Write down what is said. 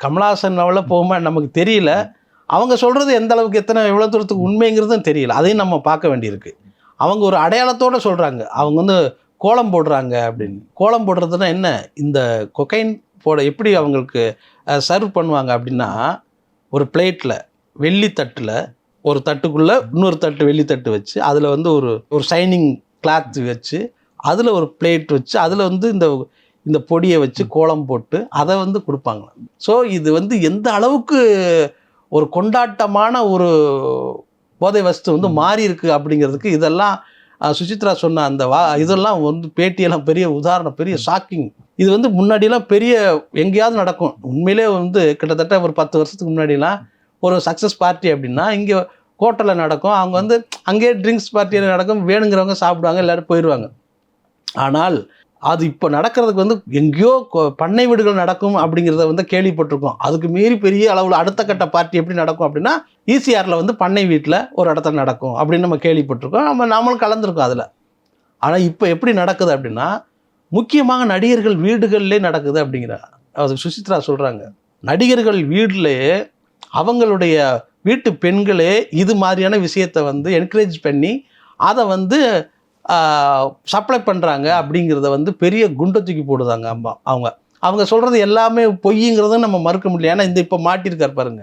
கமலஹாசன் அவள போகுமா நமக்கு தெரியல. அவங்க சொல்கிறது எந்த அளவுக்கு எவ்வளோ தூரத்துக்கு உண்மைங்கிறதும் தெரியல. அதையும் நம்ம பார்க்க வேண்டியிருக்கு. அவங்க ஒரு அடையாளத்தோடு சொல்கிறாங்க. அவங்க வந்து கோலம் போடுறாங்க அப்படின்னு. கோலம் போடுறதுன்னா என்ன? இந்த கொக்கைன் போட எப்படி அவங்களுக்கு சர்வ் பண்ணுவாங்க அப்படின்னா, ஒரு பிளேட்டில் வெள்ளி தட்டில் ஒரு தட்டுக்குள்ளே இன்னொரு தட்டு வெள்ளி தட்டு வச்சு, அதில் வந்து ஒரு ஷைனிங் கிளாத் வச்சு, அதில் ஒரு பிளேட் வச்சு, அதில் வந்து இந்த பொடியை வச்சு கோலம் போட்டு அதை வந்து கொடுப்பாங்க. ஸோ இது வந்து எந்த அளவுக்கு ஒரு கொண்டாட்டமான ஒரு போதை வஸ்து வந்து மாறி இருக்கு அப்படிங்கிறதுக்கு இதெல்லாம் சுசித்ரா சொன்ன அந்த இதெல்லாம் வந்து பேட்டியெல்லாம் பெரிய உதாரணம், பெரிய ஷாக்கிங். இது வந்து முன்னாடியெல்லாம் பெரிய எங்கேயாவது நடக்கும். உண்மையிலே வந்து கிட்டத்தட்ட ஒரு 10 வருஷத்துக்கு முன்னாடிலாம் ஒரு சக்ஸஸ் பார்ட்டி அப்படின்னா இங்கே ஹோட்டலில் நடக்கும். அவங்க வந்து அங்கேயே ட்ரிங்க்ஸ் பார்ட்டியில் நடக்கும், வேணுங்கிறவங்க சாப்பிடுவாங்க, எல்லோரும் போயிடுவாங்க. ஆனால் அது இப்போ நடக்கிறதுக்கு வந்து எங்கேயோ பண்ணை வீடுகள் நடக்கும் அப்படிங்கிறத வந்து கேள்விப்பட்டிருக்கோம். அதுக்கு மீறி பெரிய அளவில் அடுத்த கட்ட பார்ட்டி எப்படி நடக்கும் அப்படின்னா ஈசிஆரில் வந்து பண்ணை வீட்டில் ஒரு இடத்துல நடக்கும் அப்படின்னு நம்ம கேள்விப்பட்டிருக்கோம். நம்மளும் கலந்துருக்கோம் அதில். ஆனால் இப்போ எப்படி நடக்குது அப்படின்னா முக்கியமாக நடிகர்கள் வீடுகள்லேயே நடக்குது அப்படிங்கிற அது சுசித்ரா சொல்கிறாங்க. நடிகர்கள் வீட்டிலேயே அவங்களுடைய வீட்டு பெண்களே இது மாதிரியான விஷயத்தை வந்து என்கரேஜ் பண்ணி அதை வந்து சப்ளை பண்ணுறாங்க அப்படிங்கிறத வந்து பெரிய குண்டை தூக்கி போடுதாங்க. அவங்க சொல்கிறது எல்லாமே பொய்ங்கிறதும் நம்ம மறுக்க முடியல. ஏன்னா இப்போ மாட்டியிருக்கார் பாருங்க.